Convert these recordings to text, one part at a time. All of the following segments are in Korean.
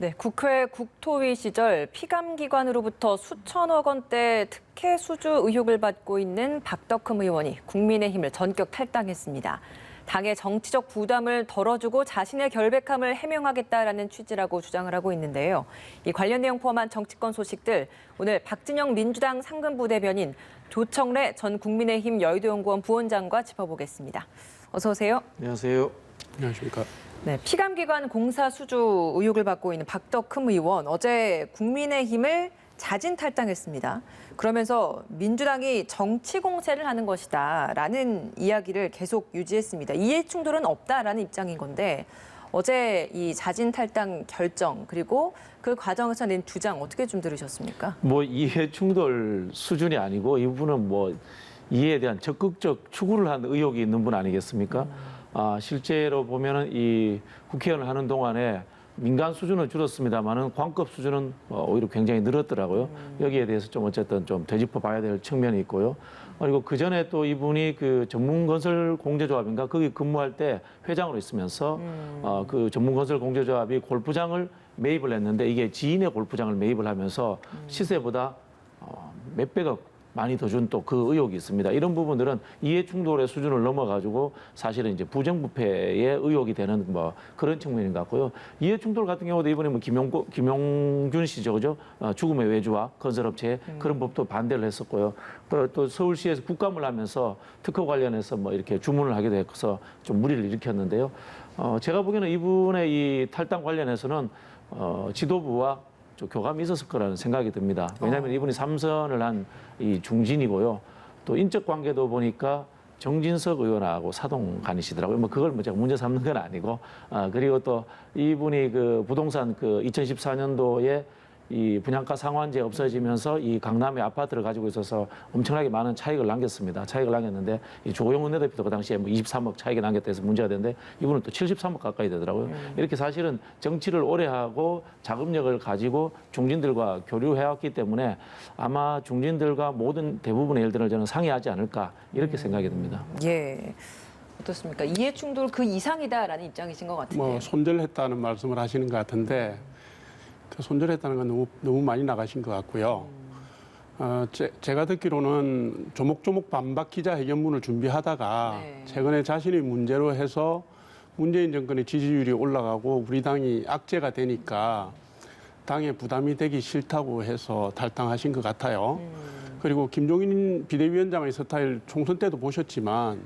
네, 국회 국토위 시절 피감기관으로부터 수천억 원대 특혜 수주 의혹을 받고 있는 박덕흠 의원이 국민의힘을 전격 탈당했습니다. 당의 정치적 부담을 덜어주고 자신의 결백함을 해명하겠다라는 취지라고 주장을 하고 있는데요. 이 관련 내용 포함한 정치권 소식들 오늘 박진영 민주당 상근부 대변인, 조청래 전 국민의힘 여의도연구원 부원장과 짚어보겠습니다. 어서 오세요. 안녕하세요. 안녕하십니까. 네, 피감기관 공사 수주 의혹을 받고 있는 박덕흠 의원, 어제 국민의힘을 자진 탈당했습니다. 그러면서 민주당이 정치 공세를 하는 것이다라는 이야기를 계속 유지했습니다. 이해 충돌은 없다라는 입장인 건데 어제 이 자진 탈당 결정 그리고 그 과정에서 낸 주장 어떻게 좀 들으셨습니까? 뭐 이해 충돌 수준이 아니고 이분은 뭐 이해에 대한 적극적 추구를 한 의혹이 있는 분 아니겠습니까? 실제로 보면은 이 국회의원을 하는 동안에 민간 수준은 줄었습니다만은 관급 수준은 오히려 굉장히 늘었더라고요. 여기에 대해서 좀 어쨌든 좀 되짚어 봐야 될 측면이 있고요. 그리고 그 전에 또 이분이 그 전문건설공제조합인가 거기 근무할 때 회장으로 있으면서 그 전문건설공제조합이 골프장을 매입을 했는데 이게 지인의 골프장을 매입을 하면서 시세보다 몇백억 많이 더 준 또 그 의혹이 있습니다. 이런 부분들은 이해 충돌의 수준을 넘어가지고 사실은 이제 부정부패의 의혹이 되는 뭐 그런 측면인 것 같고요. 이해 충돌 같은 경우도 이번에 뭐 김용준 씨죠, 그죠? 죽음의 외주와 건설업체 그런 법도 반대를 했었고요. 또 서울시에서 국감을 하면서 특허 관련해서 뭐 이렇게 주문을 하게 돼서 좀 무리를 일으켰는데요. 제가 보기에는 이분의 이 탈당 관련해서는 지도부와 좀 교감이 있었을 거라는 생각이 듭니다. 왜냐하면 이분이 3선을 한 이 중진이고요. 또 인적 관계도 보니까 정진석 의원하고 사동간이시더라고요. 뭐 그걸 뭐 제가 문제 삼는 건 아니고, 그리고 또 이분이 그 부동산 그 2014년도에 이 분양가 상환제 없어지면서 이 강남의 아파트를 가지고 있어서 엄청나게 많은 차익을 남겼습니다. 차익을 남겼는데 이 조용훈 대표도 그 당시에 뭐 23억 차익이 남겼다 해서 문제가 됐는데 이분은 또 73억 가까이 되더라고요. 이렇게 사실은 정치를 오래 하고 자금력을 가지고 중진들과 교류해왔기 때문에 아마 중진들과 모든 대부분의 일들을 저는 상의하지 않을까 이렇게 생각이 듭니다. 예, 어떻습니까? 이해 충돌 그 이상이다라는 입장이신 것 같은데요. 뭐 손절했다는 말씀을 하시는 것 같은데 그 손절했다는 건 너무 많이 나가신 것 같고요. 제가 듣기로는 조목조목 반박 기자회견문을 준비하다가 네. 최근에 자신의 문제로 해서 문재인 정권의 지지율이 올라가고 우리 당이 악재가 되니까 당에 부담이 되기 싫다고 해서 탈당하신 것 같아요. 그리고 김종인 비대위원장의 스타일 총선 때도 보셨지만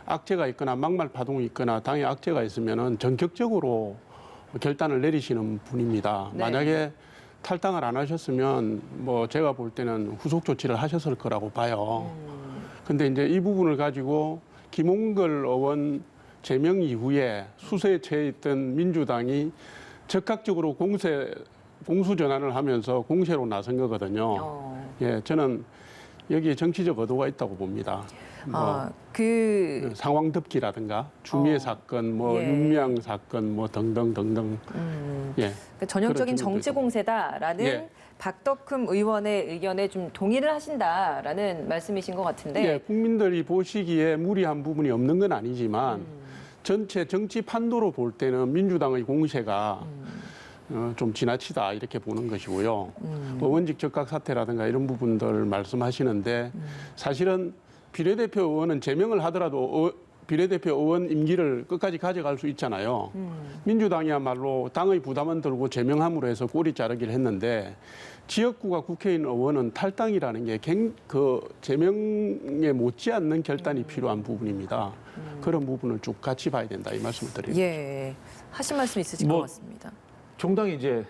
악재가 있거나 막말 파동이 있거나 당에 악재가 있으면은 전격적으로 결단을 내리시는 분입니다. 네. 만약에 탈당을 안 하셨으면 뭐 제가 볼 때는 후속 조치를 하셨을 거라고 봐요. 근데 이제 이 부분을 가지고 김홍걸 의원 제명 이후에 수세에 처해 있던 민주당이 적극적으로 공수 전환을 하면서 공세로 나선 거거든요. 예, 저는 여기에 정치적 의도가 있다고 봅니다. 뭐 상황 덮기라든가 주미애 사건, 뭐 예. 윤미향 사건, 뭐 등등. 예. 그러니까 전형적인 그런 정치 공세다라는 예. 박덕흠 의원의 의견에 좀 동의를 하신다라는 말씀이신 것 같은데. 예, 국민들이 보시기에 무리한 부분이 없는 건 아니지만 전체 정치 판도로 볼 때는 민주당의 공세가 좀 지나치다 이렇게 보는 것이고요. 의원직 적각 사태라든가 이런 부분들 말씀하시는데 사실은 비례대표 의원은 제명을 하더라도 비례대표 의원 임기를 끝까지 가져갈 수 있잖아요. 민주당이야말로 당의 부담은 들고 제명함으로 해서 꼬리 자르기를 했는데 지역구가 국회의원 의원은 탈당이라는 게 그 제명에 못지않는 결단이 필요한 부분입니다. 그런 부분을 쭉 같이 봐야 된다 이 말씀을 드립니다. 예, 하신 말씀 있으실 것 같습니다. 종당이 이제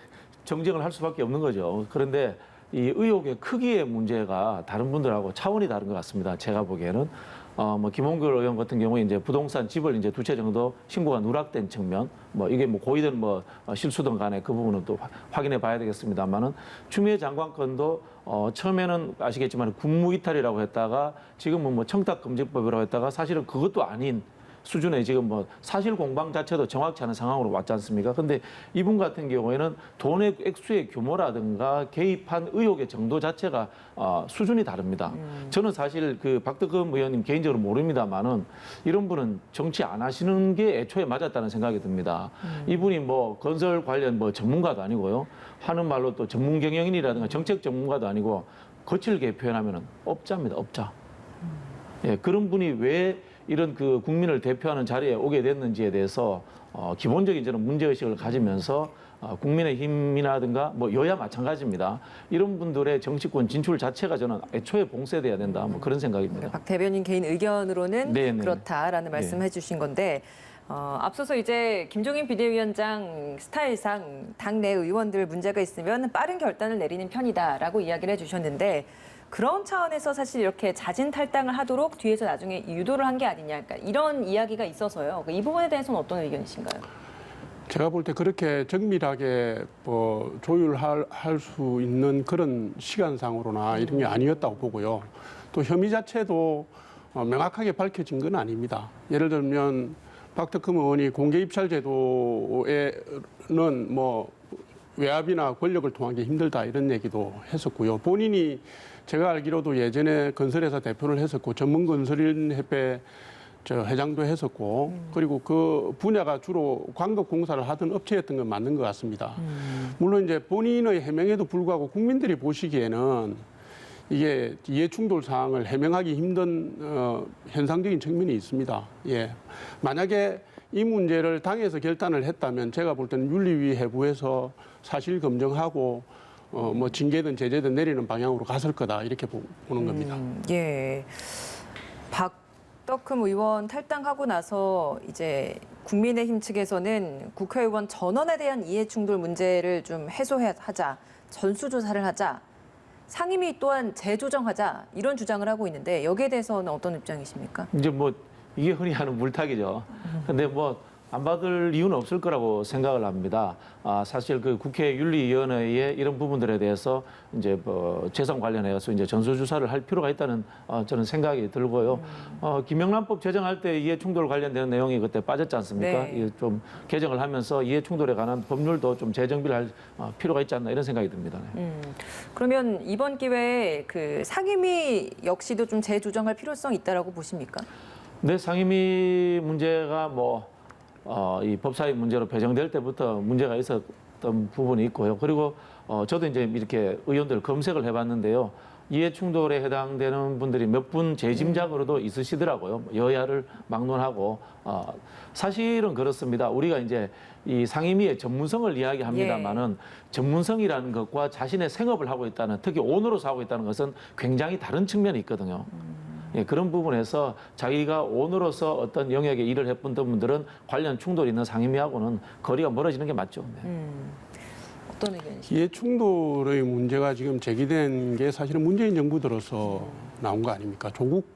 정쟁을 할 수밖에 없는 거죠. 그런데 이 의혹의 크기의 문제가 다른 분들하고 차원이 다른 것 같습니다. 제가 보기에는 뭐 김홍걸 의원 같은 경우에 이제 부동산 집을 이제 2채 정도 신고가 누락된 측면, 뭐 이게 뭐 고의든 뭐 실수든 간에 그 부분은 또 확인해 봐야 되겠습니다만은 추미애 장관 건도 처음에는 아시겠지만 군무 이탈이라고 했다가 지금은 뭐 청탁금지법이라고 했다가 사실은 그것도 아닌 수준의 지금 뭐 사실 공방 자체도 정확치 않은 상황으로 왔지 않습니까? 근데 이분 같은 경우에는 돈의 액수의 규모라든가 개입한 의혹의 정도 자체가 수준이 다릅니다. 저는 사실 그 박덕흠 의원님 개인적으로 모릅니다만은 이런 분은 정치 안 하시는 게 애초에 맞았다는 생각이 듭니다. 이분이 뭐 건설 관련 뭐 전문가도 아니고요. 하는 말로 또 전문 경영인이라든가 정책 전문가도 아니고 거칠게 표현하면은 업자입니다. 업자. 예, 그런 분이 왜 이런 그 국민을 대표하는 자리에 오게 됐는지에 대해서 기본적인 저는 문제의식을 가지면서 국민의힘이라든가 뭐 여야 마찬가지입니다. 이런 분들의 정치권 진출 자체가 저는 애초에 봉쇄돼야 된다. 뭐 그런 생각입니다. 박 대변인 개인 의견으로는 네네. 그렇다라는 말씀해 주신 건데 앞서서 이제 김종인 비대위원장 스타일상 당내 의원들 문제가 있으면 빠른 결단을 내리는 편이다라고 이야기를 해주셨는데 그런 차원에서 사실 이렇게 자진 탈당을 하도록 뒤에서 나중에 유도를 한 게 아니냐, 그러니까 이런 이야기가 있어서요. 이 부분에 대해서는 어떤 의견이신가요? 제가 볼 때 그렇게 정밀하게 뭐 조율할 수 있는 그런 시간상으로나 이런 게 아니었다고 보고요. 또 혐의 자체도 명확하게 밝혀진 건 아닙니다. 예를 들면 박덕흠 의원이 공개 입찰 제도에는 뭐 외압이나 권력을 통하기 힘들다 이런 얘기도 했었고요. 본인이 제가 알기로도 예전에 건설회사 대표를 했었고 전문건설인협회 회장도 했었고 그리고 그 분야가 주로 광덕공사를 하던 업체였던 건 맞는 것 같습니다. 물론 이제 본인의 해명에도 불구하고 국민들이 보시기에는 이게 이해충돌 사항을 해명하기 힘든 현상적인 측면이 있습니다. 예, 만약에 이 문제를 당에서 결단을 했다면 제가 볼 때는 윤리위 해부해서 사실 검증하고 뭐 징계든 제재든 내리는 방향으로 갔을 거다 이렇게 보는 겁니다. 예. 박덕흠 의원 탈당하고 나서 이제 국민의힘 측에서는 국회의원 전원에 대한 이해충돌 문제를 좀 해소하자, 전수조사를 하자, 상임위 또한 재조정하자 이런 주장을 하고 있는데 여기에 대해서는 어떤 입장이십니까? 이제 뭐 이게 흔히 하는 물타기죠. 근데 뭐 안 받을 이유는 없을 거라고 생각을 합니다. 사실 그 국회 윤리위원회의 이런 부분들에 대해서 이제 뭐 재산 관련해서 이제 전수조사를 할 필요가 있다는 저는 생각이 들고요. 김영란법 제정할 때 이해충돌 관련되는 내용이 그때 빠졌지 않습니까? 네. 좀 개정을 하면서 이해충돌에 관한 법률도 좀 재정비를 할 필요가 있지 않나 이런 생각이 듭니다. 네. 그러면 이번 기회에 그 상임위 역시도 좀 재조정할 필요성이 있다라고 보십니까? 네, 상임위 문제가 이 법사위 문제로 배정될 때부터 문제가 있었던 부분이 있고요. 그리고 저도 이제 이렇게 의원들 검색을 해봤는데요. 이해충돌에 해당되는 분들이 몇 분 제 짐작으로도 있으시더라고요. 여야를 막론하고 사실은 그렇습니다. 우리가 이제 이 상임위의 전문성을 이야기합니다만은 전문성이라는 것과 자신의 생업을 하고 있다는, 특히 오너로서 하고 있다는 것은 굉장히 다른 측면이 있거든요. 예, 그런 부분에서 자기가 오너로서 어떤 영역에 일을 해본 분들은 관련 충돌이 있는 상임위하고는 거리가 멀어지는 게 맞죠. 네. 어떤 의견이십니까? 이해충돌의 문제가 지금 제기된 게 사실은 문재인 정부 들어서 나온 거 아닙니까? 조국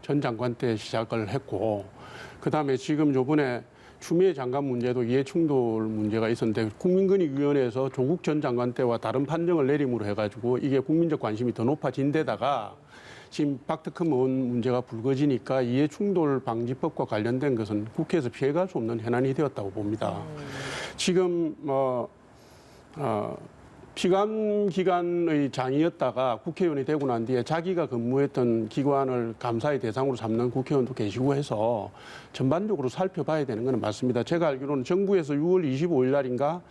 전 장관 때 시작을 했고 그다음에 지금 요번에 추미애 장관 문제도 이해충돌 문제가 있었는데 국민권익위원회에서 조국 전 장관 때와 다른 판정을 내림으로 해가지고 이게 국민적 관심이 더 높아진 데다가 지금 박덕흠 의원 문제가 불거지니까 이해충돌 방지법과 관련된 것은 국회에서 피해갈 수 없는 현안이 되었다고 봅니다. 지금 피감 기관의 장이었다가 국회의원이 되고 난 뒤에 자기가 근무했던 기관을 감사의 대상으로 삼는 국회의원도 계시고 해서 전반적으로 살펴봐야 되는 건 맞습니다. 제가 알기로는 정부에서 6월 25일 날인가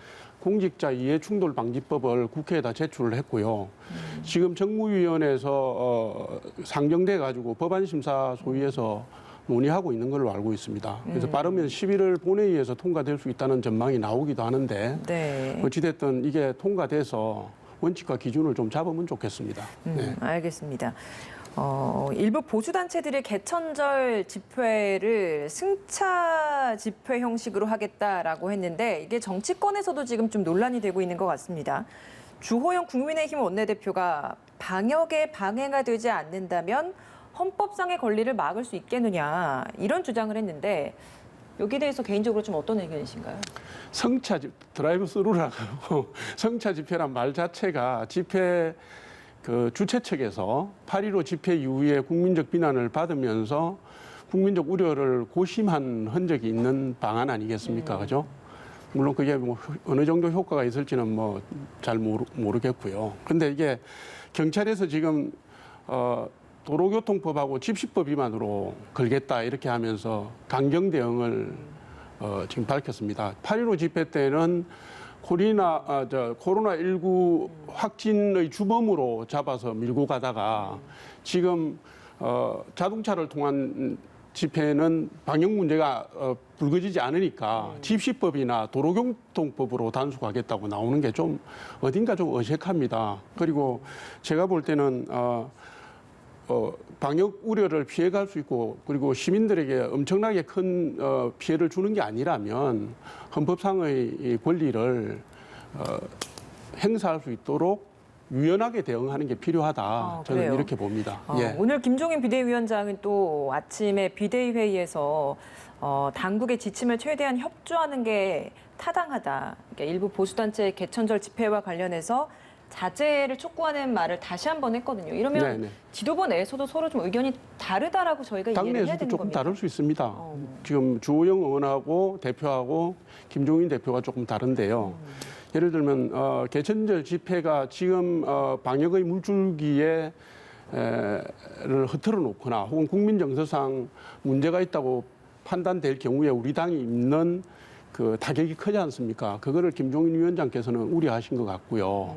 공직자 이해충돌 방지법을 국회에다 제출을 했고요. 지금 정무위원회에서 상정돼 가지고 법안심사 소위에서 논의하고 있는 걸로 알고 있습니다. 그래서 빠르면 11월 본회의에서 통과될 수 있다는 전망이 나오기도 하는데 네. 어찌됐든 이게 통과돼서 원칙과 기준을 좀 잡으면 좋겠습니다. 네. 알겠습니다. 일부 보수단체들이 개천절 집회를 승차 집회 형식으로 하겠다라고 했는데 이게 정치권에서도 지금 좀 논란이 되고 있는 것 같습니다. 주호영 국민의힘 원내대표가 방역에 방해가 되지 않는다면 헌법상의 권리를 막을 수 있겠느냐 이런 주장을 했는데 여기에 대해서 개인적으로 좀 어떤 의견이신가요? 성차 드라이브 스루라고 성차 집회란 말 자체가 집회 그 주최 측에서 8.15 집회 이후에 국민적 비난을 받으면서 국민적 우려를 고심한 흔적이 있는 방안 아니겠습니까? 그죠? 물론 그게 뭐 어느 정도 효과가 있을지는 뭐 잘 모르겠고요. 근데 이게 경찰에서 지금 도로교통법하고 집시법 위반으로 걸겠다 이렇게 하면서 강경 대응을 지금 밝혔습니다. 8.15 집회 때는 코로나19 확진의 주범으로 잡아서 밀고 가다가 지금 자동차를 통한 집회는 방역 문제가 불거지지 않으니까 집시법이나 도로교통법으로 단속하겠다고 나오는 게 좀 어딘가 좀 어색합니다. 그리고 제가 볼 때는 방역 우려를 피해갈 수 있고 그리고 시민들에게 엄청나게 큰 피해를 주는 게 아니라면 헌법상의 이 권리를 행사할 수 있도록 유연하게 대응하는 게 필요하다. 저는 그래요? 이렇게 봅니다. 예. 오늘 김종인 비대위원장은 또 아침에 비대위 회의에서 당국의 지침을 최대한 협조하는 게 타당하다. 그러니까 일부 보수단체의 개천절 집회와 관련해서 자제를 촉구하는 말을 다시 한번 했거든요. 이러면 네네. 지도부 내에서도 서로 좀 의견이 다르다라고 저희가 이해를 해야 당내에서도 되는 조금 겁니다. 다를 수 있습니다. 지금 주호영 의원하고 대표하고 김종인 대표가 조금 다른데요. 예를 들면 개천절 집회가 지금 방역의 물줄기에 를 흐트러 놓거나 혹은 국민 정서상 문제가 있다고 판단될 경우에 우리 당이 입는 그 타격이 크지 않습니까? 그거를 김종인 위원장께서는 우려하신 것 같고요.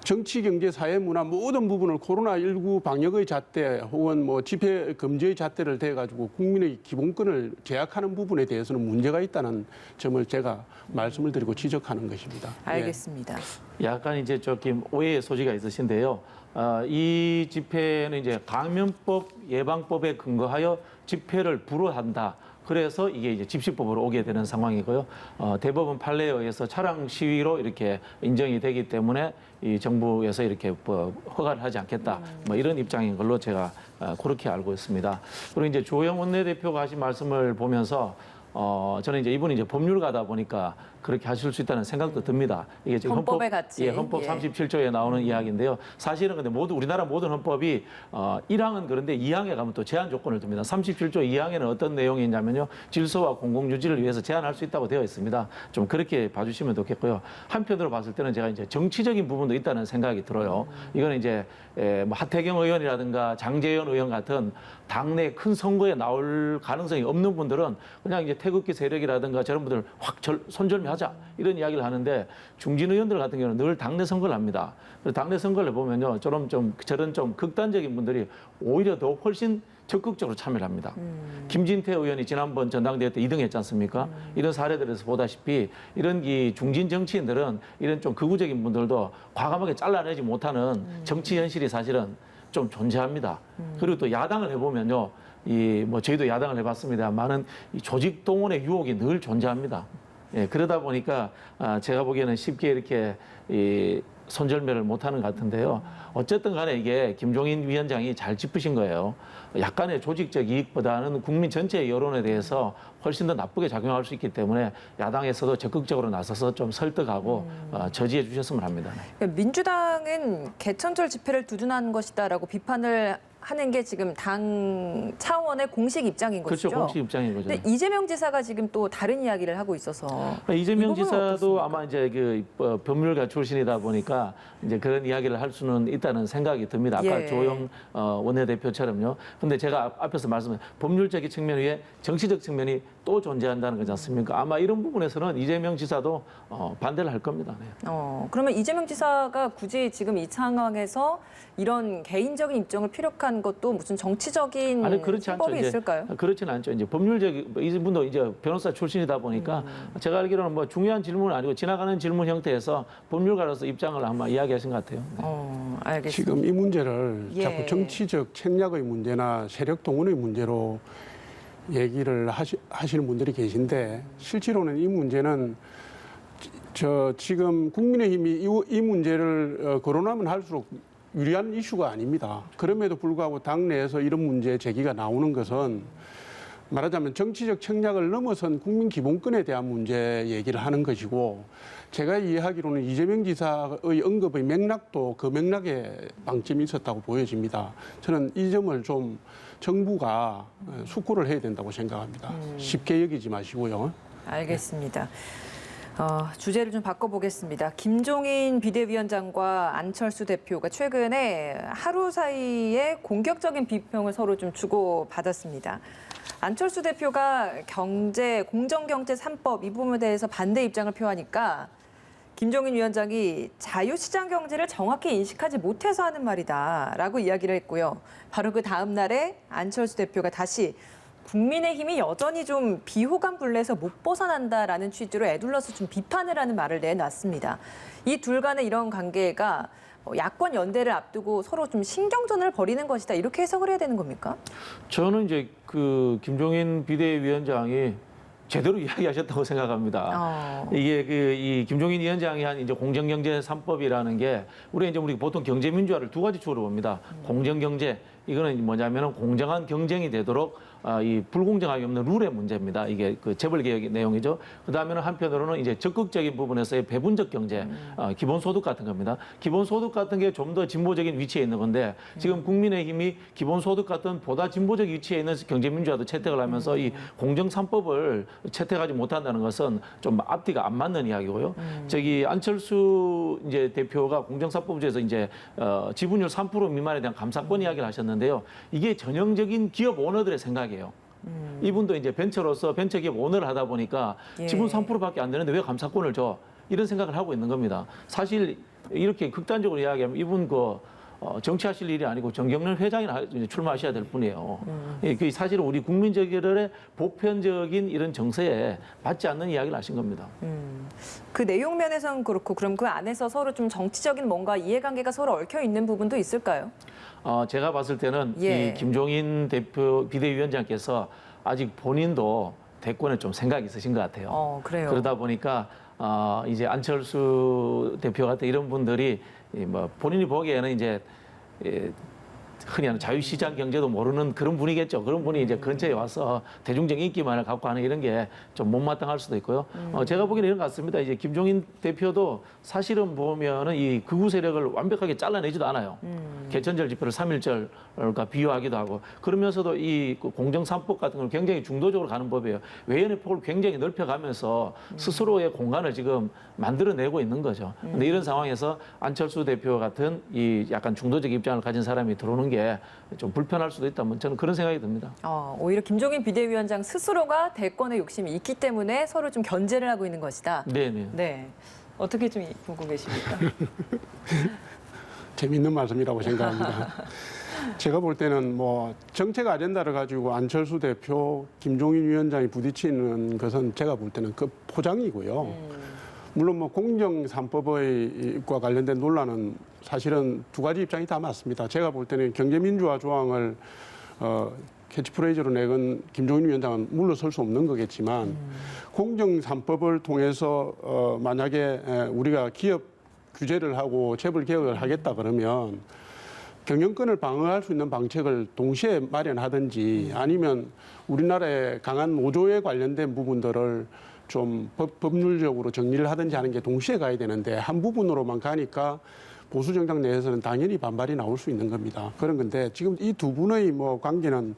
정치, 경제, 사회, 문화 모든 부분을 코로나19 방역의 잣대 혹은 뭐 집회 금지의 잣대를 대가지고 국민의 기본권을 제약하는 부분에 대해서는 문제가 있다는 점을 제가 말씀을 드리고 지적하는 것입니다. 알겠습니다. 약간 이제 조금 오해의 소지가 있으신데요. 이 집회는 이제 감염법 예방법에 근거하여 집회를 불허한다. 그래서 이게 이제 집시법으로 오게 되는 상황이고요. 대법원 판례에 의해서 차량 시위로 이렇게 인정이 되기 때문에 이 정부에서 이렇게 허가를 하지 않겠다. 뭐 이런 입장인 걸로 제가 그렇게 알고 있습니다. 그리고 이제 조영 원내대표가 하신 말씀을 보면서 저는 이제 이분이 이제 법률가다 보니까 그렇게 하실 수 있다는 생각도 듭니다. 이게 지금 헌법의 가치. 헌법 37조에 나오는 이야기인데요. 사실은 근데 우리나라 모든 헌법이 1항은 그런데 2항에 가면 또 제한 조건을 둡니다. 37조 2항에는 어떤 내용이 있냐면요. 질서와 공공유지를 위해서 제한할 수 있다고 되어 있습니다. 좀 그렇게 봐주시면 좋겠고요. 한편으로 봤을 때는 제가 이제 정치적인 부분도 있다는 생각이 들어요. 이거는 이제 뭐 하태경 의원이라든가 장제현 의원 같은 당내 큰 선거에 나올 가능성이 없는 분들은 그냥 이제 태극기 세력이라든가 저런 분들 확 손절미하자 이런 이야기를 하는데 중진 의원들 같은 경우는 늘 당내 선거를 합니다. 그래서 당내 선거를 보면요, 저런 좀 극단적인 분들이 오히려 더 훨씬 적극적으로 참여를 합니다. 김진태 의원이 지난번 전당대회 때 2등 했지 않습니까? 이런 사례들에서 보다시피 이런 이 중진 정치인들은 이런 좀 극우적인 분들도 과감하게 잘라내지 못하는 정치 현실이 사실은 좀 존재합니다. 그리고 또 야당을 해보면요, 뭐 저희도 야당을 해봤습니다. 많은 이 조직 동원의 유혹이 늘 존재합니다. 예, 그러다 보니까 제가 보기에는 쉽게 이렇게 손절매를 못하는 것 같은데요. 어쨌든 간에 이게 김종인 위원장이 잘 짚으신 거예요. 약간의 조직적 이익보다는 국민 전체의 여론에 대해서 훨씬 더 나쁘게 작용할 수 있기 때문에 야당에서도 적극적으로 나서서 좀 설득하고 저지해 주셨으면 합니다. 그러니까 민주당은 개천절 집회를 두둔한 것이다라고 비판을 하는 게 지금 당 차원의 공식 입장인 것이죠. 그렇죠. 공식 입장인 거죠. 근데 이재명 지사가 지금 또 다른 이야기를 하고 있어서 이재명 이 부분은 지사도 어떻습니까? 아마 이제 그 법률가 출신이다 보니까 이제 그런 이야기를 할 수는 있다는 생각이 듭니다. 아까 예. 조영 원내대표처럼요. 근데 제가 앞에서 말씀한 법률적인 측면 위에 정치적 측면이 또 존재한다는 거지 않습니까? 아마 이런 부분에서는 이재명 지사도 반대를 할 겁니다. 네. 그러면 이재명 지사가 굳이 지금 이 상황에서 이런 개인적인 입장을 피력한 것도 무슨 정치적인 아니 그렇지 않죠. 수법이 있을까요? 그렇지는 않죠. 이제 법률적 이분도 이제 변호사 출신이다 보니까 제가 알기로는 뭐 중요한 질문은 아니고 지나가는 질문 형태에서 법률가로서 입장을 아마 이야기하신 것 같아요. 네. 알겠습니다. 지금 이 문제를 예. 자꾸 정치적 책략의 문제나 세력 동원의 문제로 얘기를 하시는 분들이 계신데 실제로는 이 문제는 지금 국민의힘이 이 문제를 거론하면 할수록 유리한 이슈가 아닙니다. 그럼에도 불구하고 당내에서 이런 문제 제기가 나오는 것은 말하자면 정치적 책략을 넘어선 국민 기본권에 대한 문제 얘기를 하는 것이고 제가 이해하기로는 이재명 지사의 언급의 맥락도 그 맥락에 방점이 있었다고 보여집니다. 저는 이 점을 좀 정부가 숙고를 해야 된다고 생각합니다. 쉽게 여기지 마시고요. 알겠습니다. 주제를 좀 바꿔보겠습니다. 김종인 비대위원장과 안철수 대표가 최근에 하루 사이에 공격적인 비평을 서로 좀 주고받았습니다. 안철수 대표가 공정경제 3법 이 부분에 대해서 반대 입장을 표하니까 김종인 위원장이 자유시장 경제를 정확히 인식하지 못해서 하는 말이다라고 이야기를 했고요. 바로 그 다음 날에 안철수 대표가 다시 국민의힘이 여전히 좀 비호감 분례에서 못 벗어난다라는 취지로 애둘러서 좀 비판을 하는 말을 내놨습니다. 이 둘 간의 이런 관계가 야권 연대를 앞두고 서로 좀 신경전을 벌이는 것이다. 이렇게 해석을 해야 되는 겁니까? 저는 이제 그 김종인 비대위원장이 제대로 이야기하셨다고 생각합니다. 이게 이 김종인 위원장이 한 이제 공정경제 3법이라는 게 우리 보통 경제민주화를 두 가지 축으로 봅니다. 공정경제 이거는 뭐냐면은 공정한 경쟁이 되도록 이 불공정함이 없는 룰의 문제입니다. 이게 그 재벌 개혁의 내용이죠. 그다음에는 한편으로는 이제 적극적인 부분에서의 배분적 경제, 기본소득 같은 겁니다. 기본소득 같은 게 좀 더 진보적인 위치에 있는 건데 지금 국민의힘이 기본소득 같은 보다 진보적 위치에 있는 경제민주화도 채택을 하면서 이 공정 3법을 채택하지 못한다는 것은 좀 앞뒤가 안 맞는 이야기고요. 저기 안철수 이제 대표가 공정 3법 중에서 이제 지분율 3% 미만에 대한 감사권 이야기를 하셨는데요. 이게 전형적인 기업 오너들의 생각이에요. 이분도 이제 벤처기업 오너를 하다 보니까 지분 3%밖에 안 되는데 왜 감사권을 줘? 이런 생각을 하고 있는 겁니다. 사실 이렇게 극단적으로 이야기하면 이분 정치하실 일이 아니고 정경련 회장이나 출마하셔야 될 뿐이에요. 그 사실은 우리 국민적의 보편적인 이런 정서에 맞지 않는 이야기를 하신 겁니다. 그 내용 면에서는 그렇고 그럼 그 안에서 서로 좀 정치적인 뭔가 이해관계가 서로 얽혀 있는 부분도 있을까요? 제가 봤을 때는 이 김종인 대표 비대위원장께서 아직 본인도 대권에 좀 생각이 있으신 것 같아요. 그래요. 그러다 보니까 이제 안철수 대표 같은 이런 분들이 뭐 본인이 보기에는 이제 흔히 하는 자유시장 경제도 모르는 그런 분이겠죠. 그런 분이 이제 근처에 와서 대중적 인기만을 갖고 하는 이런 게 좀 못마땅할 수도 있고요. 제가 보기에는 이런 것 같습니다. 이제 김종인 대표도 사실은 보면은 이 극우 세력을 완벽하게 잘라내지도 않아요. 개천절 집회를 3.1절과 비유하기도 하고 그러면서도 이 공정 3법 같은 걸 굉장히 중도적으로 가는 법이에요. 외연의 폭을 굉장히 넓혀가면서 스스로의 공간을 지금 만들어내고 있는 거죠. 근데 이런 상황에서 안철수 대표 같은 이 약간 중도적 입장을 가진 사람이 들어오는 게 좀 불편할 수도 있다면 저는 그런 생각이 듭니다. 오히려 김종인 비대위원장 스스로가 대권의 욕심이 있기 때문에 서로 좀 견제를 하고 있는 것이다. 네네. 네. 어떻게 좀 보고 계십니까? 재미있는 말씀이라고 생각합니다. 제가 볼 때는 뭐 정책 아젠다를 가지고 안철수 대표, 김종인 위원장이 부딪히는 것은 제가 볼 때는 그 포장이고요. 물론 뭐 공정 3법과 관련된 논란은 사실은 두 가지 입장이 다 맞습니다. 제가 볼 때는 경제민주화 조항을 캐치프레이즈로 내건 김종인 위원장은 물러설 수 없는 거겠지만 공정 3법을 통해서 만약에 우리가 기업 규제를 하고 재벌 개혁을 하겠다 그러면 경영권을 방어할 수 있는 방책을 동시에 마련하든지 아니면 우리나라의 강한 노조에 관련된 부분들을 좀 법률적으로 정리를 하든지 하는 게 동시에 가야 되는데 한 부분으로만 가니까 보수 정당 내에서는 당연히 반발이 나올 수 있는 겁니다. 그런 건데 지금 이 두 분의 뭐 관계는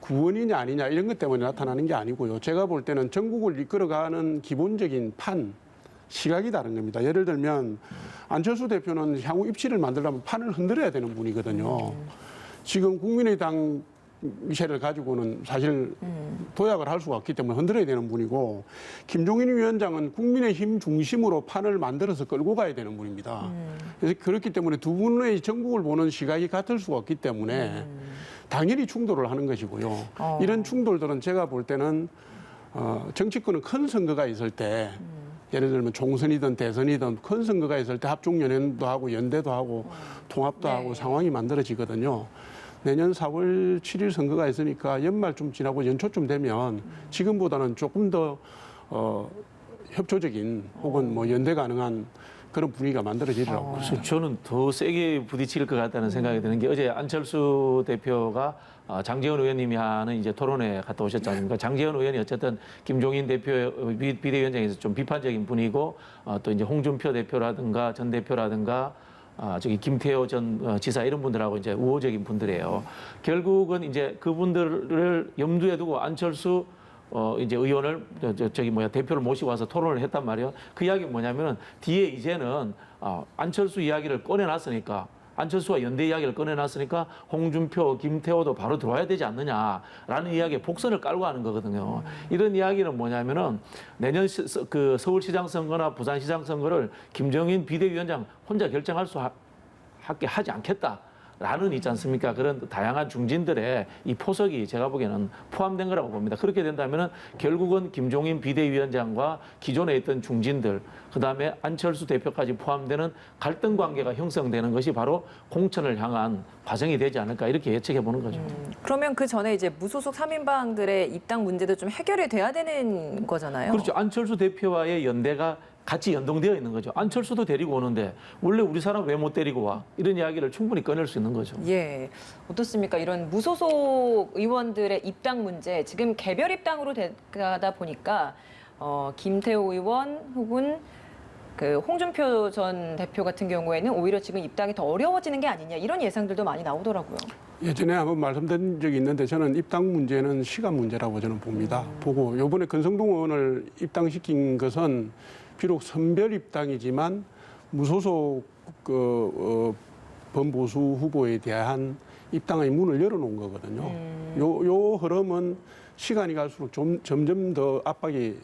구원이냐 아니냐 이런 것 때문에 나타나는 게 아니고요. 제가 볼 때는 전국을 이끌어가는 기본적인 시각이 다른 겁니다. 예를 들면 안철수 대표는 향후 입지를 만들려면 판을 흔들어야 되는 분이거든요. 지금 국민의당 미래를 가지고는 사실 도약을 할 수가 없기 때문에 흔들어야 되는 분이고 김종인 위원장은 국민의힘 중심으로 판을 만들어서 끌고 가야 되는 분입니다. 그래서 그렇기 때문에 두 분의 전국을 보는 시각이 같을 수가 없기 때문에 당연히 충돌을 하는 것이고요. 이런 충돌들은 제가 볼 때는 정치권은 큰 선거가 있을 때 예를 들면 총선이든 대선이든 큰 선거가 있을 때 합종연행도 하고 연대도 하고 통합도 하고 상황이 만들어지거든요. 내년 4월 7일 선거가 있으니까 연말쯤 지나고 연초쯤 되면 지금보다는 조금 더 협조적인 혹은 뭐 연대 가능한 그런 분위기가 만들어지더라고요. 그래서 저는 더 세게 부딪힐 것 같다는 생각이 드는 게 어제 안철수 대표가 장제원 의원님이 하는 이제 토론회 갔다 오셨지 않습니까? 장제원 의원이 어쨌든 김종인 대표 비대위원장에서 좀 비판적인 분이고 또 이제 홍준표 대표라든가 전 대표라든가 저기 김태호 전 지사 이런 분들하고 이제 우호적인 분들이에요. 결국은 이제 그분들을 염두에 두고 안철수 이제 의원을 대표를 모시고 와서 토론을 했단 말이에요. 그 이야기는 뭐냐면은 뒤에 이제는 안철수 이야기를 꺼내놨으니까 안철수와 연대 이야기를 꺼내놨으니까 홍준표, 김태호도 바로 들어와야 되지 않느냐라는 이야기에 복선을 깔고 하는 거거든요. 이런 이야기는 뭐냐면은 내년 그 서울시장 선거나 부산시장 선거를 김정인 비대위원장 혼자 결정할 수 있게 하지 않겠다. 라는 있지 않습니까? 그런 다양한 중진들의 이 포석이 제가 보기에는 포함된 거라고 봅니다. 그렇게 된다면은 결국은 김종인 비대위원장과 기존에 있던 중진들, 그다음에 안철수 대표까지 포함되는 갈등 관계가 형성되는 것이 바로 공천을 향한 과정이 되지 않을까 이렇게 예측해 보는 거죠. 그러면 그 전에 이제 무소속 3인방들의 입당 문제도 좀 해결이 돼야 되는 거잖아요. 그렇죠. 안철수 대표와의 연대가 같이 연동되어 있는 거죠. 안철수도 데리고 오는데 원래 우리 사람 왜 못 데리고 와? 이런 이야기를 충분히 꺼낼 수 있는 거죠. 예, 어떻습니까? 이런 무소속 의원들의 입당 문제, 지금 개별 입당으로 가다 보니까 김태호 의원 혹은 그 홍준표 전 대표 같은 경우에는 오히려 지금 입당이 더 어려워지는 게 아니냐 이런 예상들도 많이 나오더라고요. 예전에 한번 말씀드린 적이 있는데 저는 입당 문제는 시간 문제라고 저는 봅니다. 보고 이번에 권성동 의원을 입당시킨 것은 비록 선별 입당이지만 무소속 범보수 후보에 대한 입당의 문을 열어놓은 거거든요. 요 흐름은 시간이 갈수록 점점 더 압박이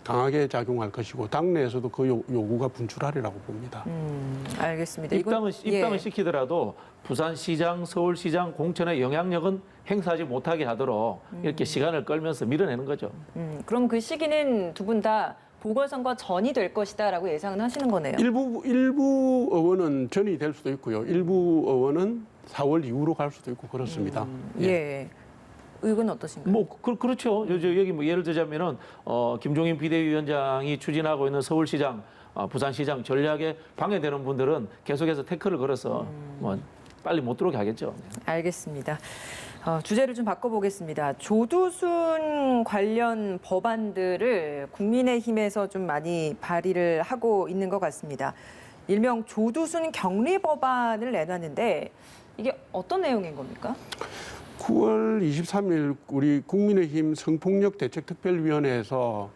강하게 작용할 것이고 당내에서도 그 요구가 분출하리라고 봅니다. 알겠습니다. 입당을 예. 시키더라도 부산시장, 서울시장 공천의 영향력은 행사하지 못하게 하도록 이렇게 시간을 끌면서 밀어내는 거죠. 그럼 그 시기는 두 분 다 보궐선거 전이 될 것이다라고 예상은 하시는 거네요. 일부 의원은 전이 될 수도 있고요. 일부 의원은 4월 이후로 갈 수도 있고 그렇습니다. 예. 의견 어떠신가요? 뭐 그렇죠. 여기 뭐 예를 들자면은 김종인 비대위원장이 추진하고 있는 서울시장, 부산시장 전략에 방해되는 분들은 계속해서 태클을 걸어서 뭐 빨리 못 들어오게 하겠죠. 알겠습니다. 주제를 좀 바꿔보겠습니다. 조두순 관련 법안들을 국민의힘에서 좀 많이 발의를 하고 있는 것 같습니다. 일명 조두순 격리 법안을 내놨는데 이게 어떤 내용인 겁니까? 9월 23일 우리 국민의힘 성폭력 대책특별위원회에서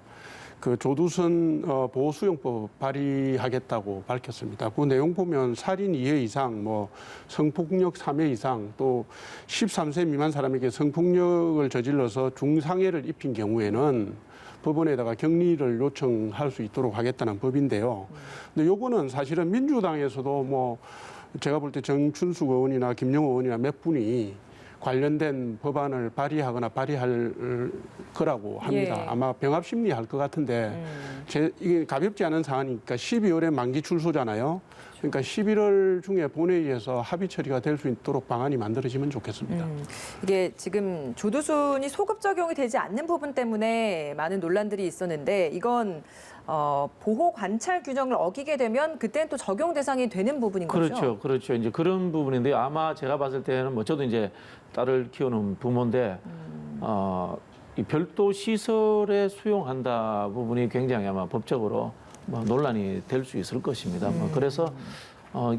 그 조두순 보호수용법 발의하겠다고 밝혔습니다. 그 내용 보면 살인 2회 이상, 뭐 성폭력 3회 이상, 또 13세 미만 사람에게 성폭력을 저질러서 중상해를 입힌 경우에는 법원에다가 격리를 요청할 수 있도록 하겠다는 법인데요. 근데 요거는 사실은 민주당에서도 뭐 제가 볼 때 정춘숙 의원이나 김영호 의원이나 몇 분이 관련된 법안을 발의하거나 발의할 거라고 합니다. 예. 아마 병합 심리 할 것 같은데 이게 가볍지 않은 사안이니까 12월에 만기 출소잖아요. 그러니까 11월 중에 본회의에서 합의 처리가 될 수 있도록 방안이 만들어지면 좋겠습니다. 이게 지금 조두순이 소급 적용이 되지 않는 부분 때문에 많은 논란들이 있었는데 이건 보호 관찰 규정을 어기게 되면 그때는 또 적용 대상이 되는 부분인 거죠? 그렇죠. 이제 그런 부분인데 아마 제가 봤을 때는 뭐 저도 이제 딸을 키우는 부모인데 이 별도 시설에 수용한다 부분이 굉장히 아마 법적으로 뭐 논란이 될 수 있을 것입니다. 그래서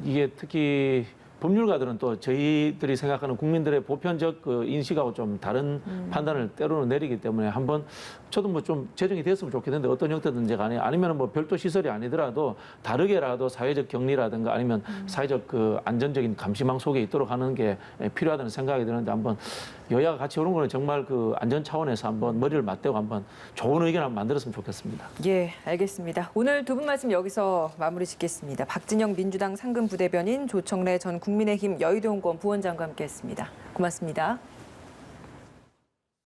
이게 특히 법률가들은 또 저희들이 생각하는 국민들의 보편적 그 인식하고 좀 다른 판단을 때로는 내리기 때문에 한번 저도 뭐 좀 제정이 됐으면 좋겠는데 어떤 형태든지 간에 아니면 뭐 별도 시설이 아니더라도 다르게라도 사회적 격리라든가 아니면 사회적 그 안전적인 감시망 속에 있도록 하는 게 필요하다는 생각이 드는데 한번 여야가 같이 오는 거는 정말 그 안전 차원에서 한번 머리를 맞대고 한번 좋은 의견 한번 만들었으면 좋겠습니다. 예, 알겠습니다. 오늘 두 분 말씀 여기서 마무리 짓겠습니다. 박진영 민주당 상근부대변인, 조청래 전 국민의힘 여의도연구원 부원장과 함께했습니다. 고맙습니다.